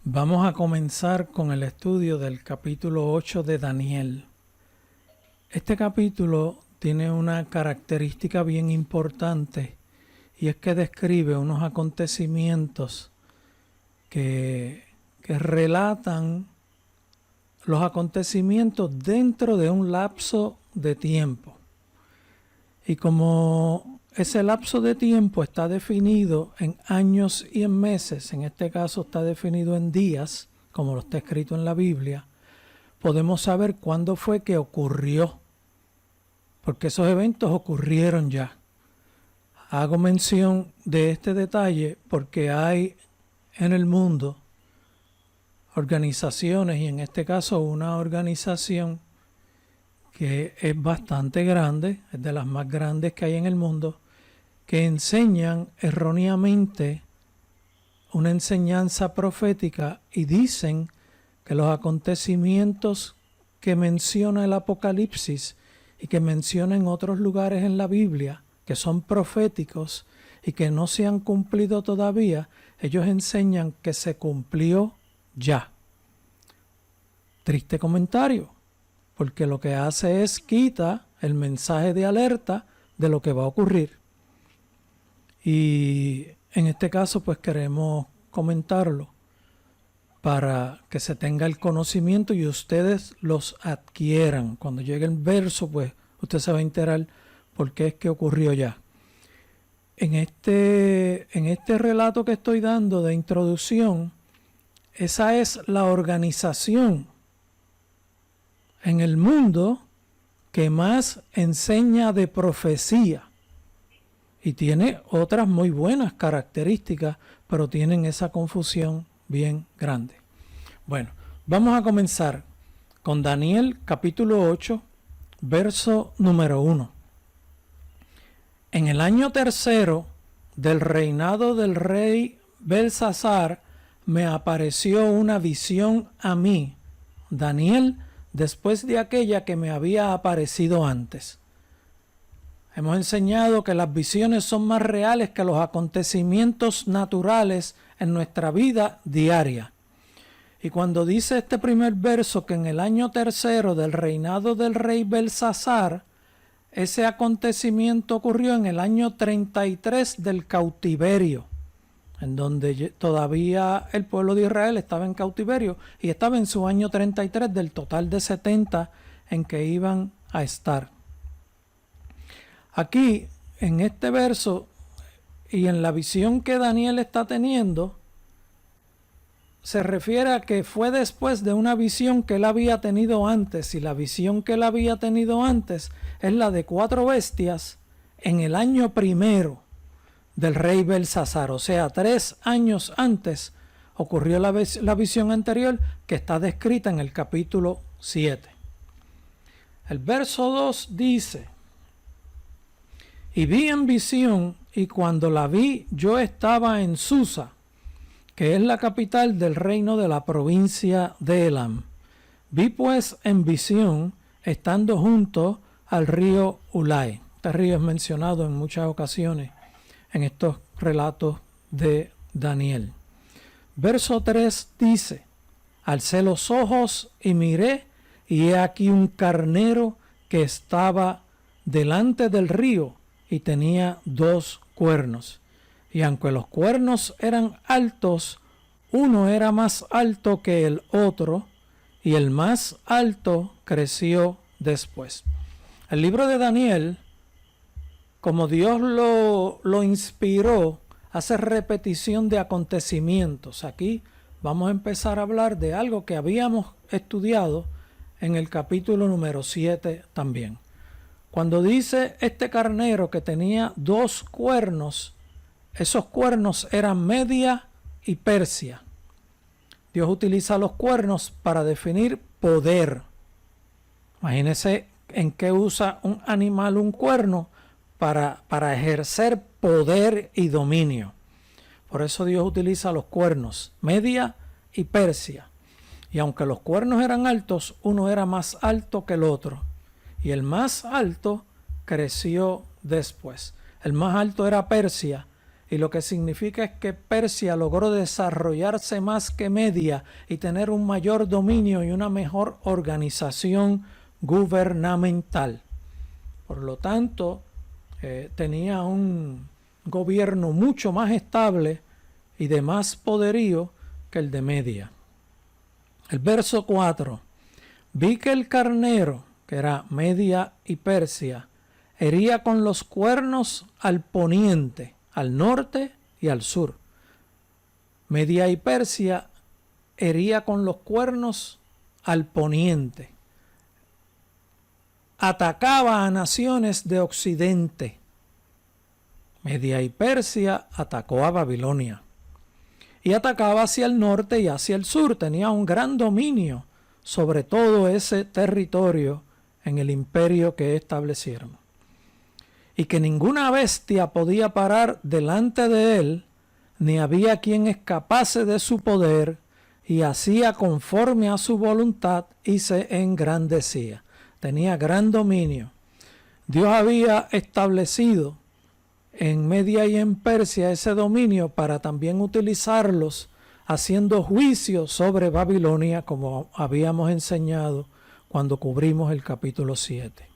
Vamos a comenzar con el estudio del capítulo 8 de Daniel. Este capítulo tiene una característica bien importante y es que describe unos acontecimientos que relatan los acontecimientos dentro de un lapso de tiempo. Y como ese lapso de tiempo está definido en años y en meses, en este caso está definido en días, como lo está escrito en la Biblia, podemos saber cuándo fue que ocurrió, porque esos eventos ocurrieron ya. Hago mención de este detalle porque hay en el mundo organizaciones, y en este caso una organización que es bastante grande, es de las más grandes que hay en el mundo, que enseñan erróneamente una enseñanza profética y dicen que los acontecimientos que menciona el Apocalipsis y que menciona en otros lugares en la Biblia, que son proféticos y que no se han cumplido todavía, ellos enseñan que se cumplió ya. Triste comentario, porque lo que hace es quita el mensaje de alerta de lo que va a ocurrir. Y en este caso pues queremos comentarlo para que se tenga el conocimiento y ustedes los adquieran. Cuando llegue el verso pues usted se va a enterar por qué es que ocurrió ya. En este relato que estoy dando de introducción, esa es la organización en el mundo que más enseña de profecía. Y tiene otras muy buenas características, pero tienen esa confusión bien grande. Bueno, vamos a comenzar con Daniel capítulo 8, verso número 1. En el año tercero del reinado del rey Belsasar, me apareció una visión a mí, Daniel, después de aquella que me había aparecido antes. Hemos enseñado que las visiones son más reales que los acontecimientos naturales en nuestra vida diaria. Y cuando dice este primer verso que en el año tercero del reinado del rey Belsasar, ese acontecimiento ocurrió en el año 33 del cautiverio, en donde todavía el pueblo de Israel estaba en cautiverio y estaba en su año 33 del total de 70 en que iban a estar. Aquí, en este verso y en la visión que Daniel está teniendo, se refiere a que fue después de una visión que él había tenido antes, y la visión que él había tenido antes es la de 4 bestias en el año primero del rey Belsasar, o sea, 3 años antes ocurrió la visión anterior que está descrita en el capítulo 7. El verso 2 dice: y vi en visión, y cuando la vi yo estaba en Susa, que es la capital del reino de la provincia de Elam. Vi pues en visión, estando junto al río Ulai. Este río es mencionado en muchas ocasiones en estos relatos de Daniel. Verso 3 dice: alcé los ojos y miré, y he aquí un carnero que estaba delante del río, y tenía 2 cuernos. Y aunque los cuernos eran altos, uno era más alto que el otro, y el más alto creció después. El libro de Daniel, como Dios lo inspiró, hace repetición de acontecimientos. Aquí vamos a empezar a hablar de algo que habíamos estudiado en el capítulo número 7 también. Cuando dice este carnero que tenía 2 cuernos, esos cuernos eran Media y Persia. Dios utiliza los cuernos para definir poder. Imagínense en qué usa un animal un cuerno para ejercer poder y dominio. Por eso Dios utiliza los cuernos, Media y Persia. Y aunque los cuernos eran altos, uno era más alto que el otro. Y el más alto creció después. El más alto era Persia y lo que significa es que Persia logró desarrollarse más que Media y tener un mayor dominio y una mejor organización gubernamental. Por lo tanto, tenía un gobierno mucho más estable y de más poderío que el de Media. El verso 4. Vi que el carnero, que era Media y Persia, hería con los cuernos al poniente, al norte y al sur. Media y Persia hería con los cuernos al poniente. Atacaba a naciones de occidente. Media y Persia atacó a Babilonia. Y atacaba hacia el norte y hacia el sur. Tenía un gran dominio sobre todo ese territorio en el imperio que establecieron. Y que ninguna bestia podía parar delante de él, ni había quien escapase de su poder, y hacía conforme a su voluntad y se engrandecía. Tenía gran dominio. Dios había establecido en Media y en Persia ese dominio para también utilizarlos haciendo juicio sobre Babilonia, como habíamos enseñado cuando cubrimos el capítulo 7.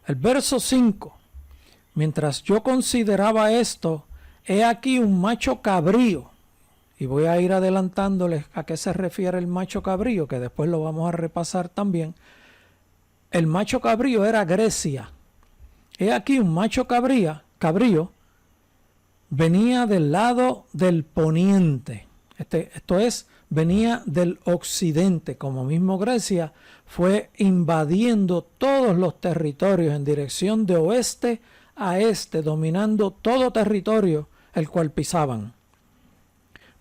El verso 5. Mientras yo consideraba esto, he aquí un macho cabrío. Y voy a ir adelantándoles a qué se refiere el macho cabrío, que después lo vamos a repasar también. El macho cabrío era Grecia. He aquí un macho cabrío venía del lado del poniente. Esto es, venía del occidente, como mismo Grecia fue invadiendo todos los territorios en dirección de oeste a este, dominando todo territorio el cual pisaban.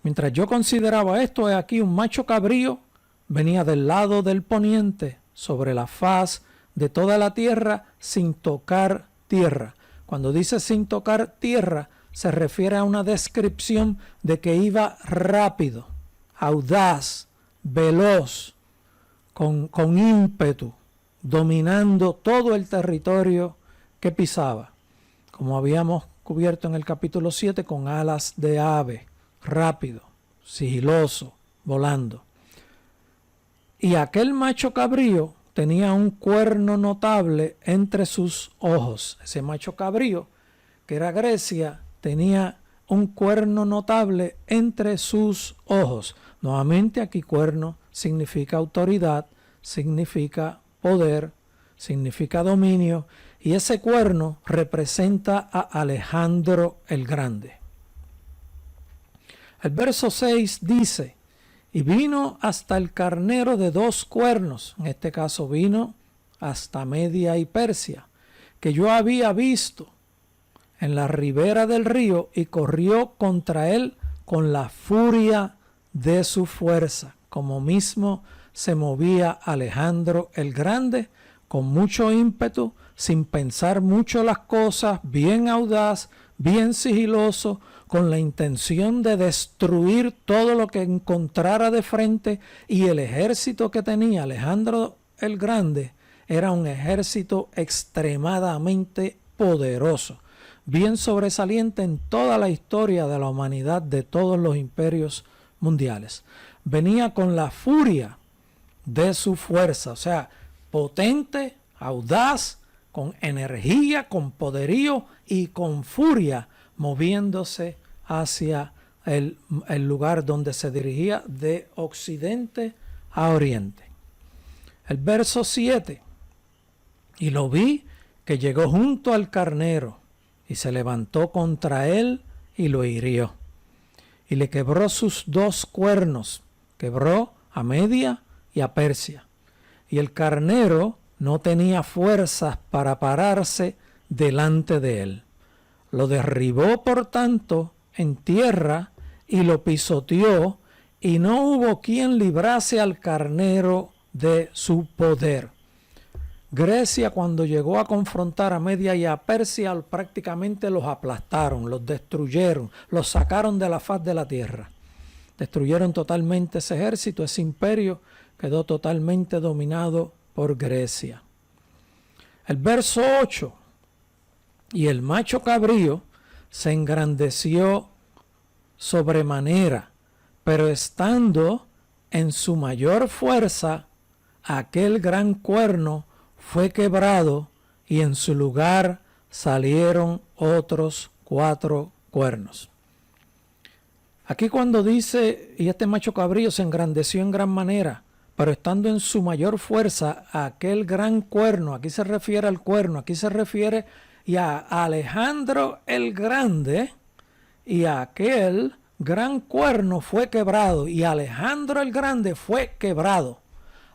Mientras yo consideraba esto, he aquí un macho cabrío venía del lado del poniente sobre la faz de toda la tierra sin tocar tierra. Cuando dice sin tocar tierra, se refiere a una descripción de que iba rápido, audaz, veloz, con ímpetu, dominando todo el territorio que pisaba. Como habíamos cubierto en el capítulo 7, con alas de ave, rápido, sigiloso, volando. Y aquel macho cabrío tenía un cuerno notable entre sus ojos. Ese macho cabrío, que era Grecia, tenía un cuerno notable entre sus ojos. Nuevamente aquí cuerno significa autoridad, significa poder, significa dominio, y ese cuerno representa a Alejandro el Grande. El verso 6 dice: y vino hasta el carnero de 2 cuernos, en este caso vino hasta Media y Persia, que yo había visto en la ribera del río, y corrió contra él con la furia de su fuerza, como mismo se movía Alejandro el Grande, con mucho ímpetu, sin pensar mucho las cosas, bien audaz, bien sigiloso, con la intención de destruir todo lo que encontrara de frente. Y el ejército que tenía Alejandro el Grande era un ejército extremadamente poderoso, bien sobresaliente en toda la historia de la humanidad, de todos los imperios mundiales. Venía con la furia de su fuerza, o sea, potente, audaz, con energía, con poderío y con furia, moviéndose hacia el lugar donde se dirigía, de occidente a oriente. El verso 7. Y lo vi que llegó junto al carnero, y se levantó contra él y lo hirió. Y le quebró sus 2 cuernos, quebró a Media y a Persia. Y el carnero no tenía fuerzas para pararse delante de él. Lo derribó, por tanto, en tierra y lo pisoteó, y no hubo quien librase al carnero de su poder. Grecia, cuando llegó a confrontar a Media y a Persia, prácticamente los aplastaron, los destruyeron, los sacaron de la faz de la tierra. Destruyeron totalmente ese ejército, ese imperio quedó totalmente dominado por Grecia. El verso 8. Y el macho cabrío se engrandeció sobremanera, pero estando en su mayor fuerza, aquel gran cuerno fue quebrado y en su lugar salieron otros 4 cuernos. Aquí cuando dice, y este macho cabrío se engrandeció en gran manera, pero estando en su mayor fuerza, aquel gran cuerno, aquí se refiere al cuerno, aquí se refiere y a Alejandro el Grande, y aquel gran cuerno fue quebrado, y Alejandro el Grande fue quebrado.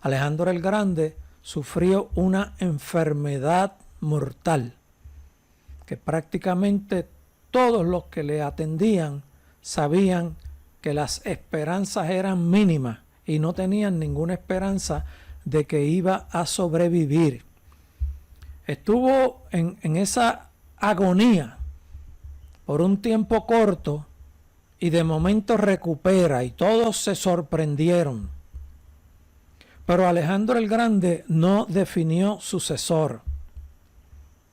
Alejandro el Grande sufrió una enfermedad mortal, que prácticamente todos los que le atendían sabían que las esperanzas eran mínimas y no tenían ninguna esperanza de que iba a sobrevivir. Estuvo en esa agonía por un tiempo corto y de momento recupera y todos se sorprendieron. Pero Alejandro el Grande no definió sucesor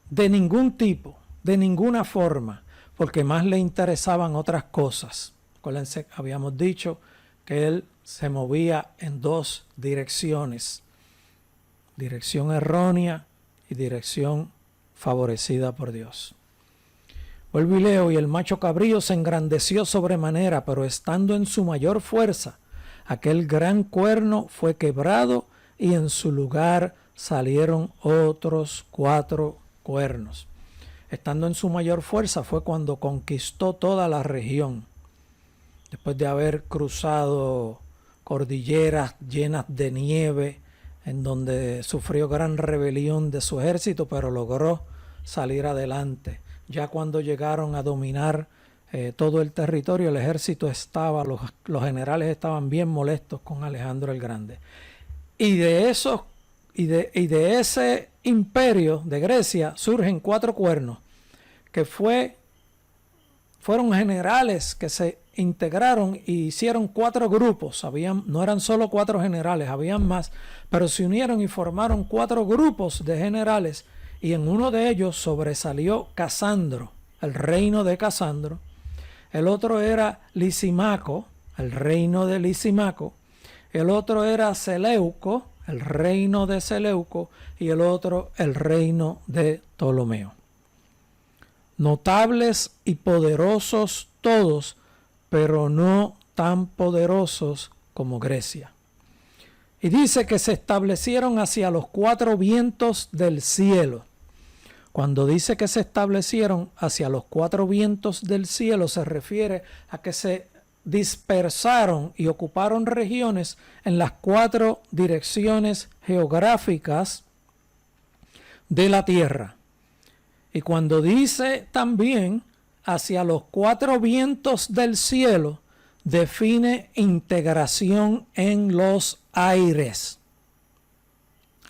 de ningún tipo, de ninguna forma, porque más le interesaban otras cosas. Acuérdense, habíamos dicho que él se movía en 2 direcciones, dirección errónea y dirección favorecida por Dios. Vuelvo y leo, y el macho cabrío se engrandeció sobremanera, pero estando en su mayor fuerza, aquel gran cuerno fue quebrado y en su lugar salieron otros 4 cuernos. Estando en su mayor fuerza fue cuando conquistó toda la región, después de haber cruzado cordilleras llenas de nieve, en donde sufrió gran rebelión de su ejército, pero logró salir adelante. Ya cuando llegaron a dominar todo el territorio, el ejército estaba, los generales estaban bien molestos con Alejandro el Grande. Y de ese imperio de Grecia surgen 4 cuernos, que fueron generales que se integraron y hicieron 4 grupos. No eran solo 4 generales, habían más, pero se unieron y formaron 4 grupos de generales, y en uno de ellos sobresalió Casandro, el reino de Casandro. El otro era Lisimaco, el reino de Lisimaco. El otro era Seleuco, el reino de Seleuco, y el otro el reino de Ptolomeo. Notables y poderosos todos, pero no tan poderosos como Grecia. Y dice que se establecieron hacia los 4 vientos del cielo. Cuando dice que se establecieron hacia los 4 vientos del cielo, se refiere a que se dispersaron y ocuparon regiones en las 4 direcciones geográficas de la tierra. Y cuando dice también hacia los 4 vientos del cielo, define integración en los aires.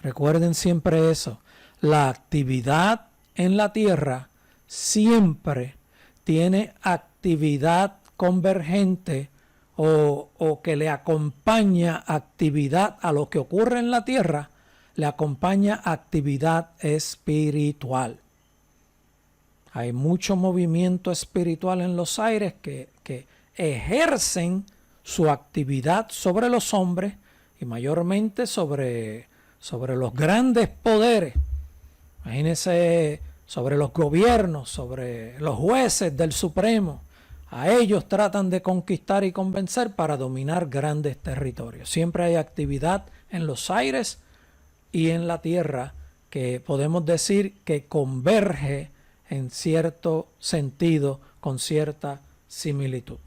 Recuerden siempre eso. La actividad en la tierra siempre tiene actividad convergente o que le acompaña actividad a lo que ocurre en la tierra, le acompaña actividad espiritual. Hay mucho movimiento espiritual en los aires que ejercen su actividad sobre los hombres y mayormente sobre los grandes poderes. Imagínense, sobre los gobiernos, sobre los jueces del Supremo. A ellos tratan de conquistar y convencer para dominar grandes territorios. Siempre hay actividad en los aires y en la tierra que podemos decir que converge en cierto sentido con cierta similitud.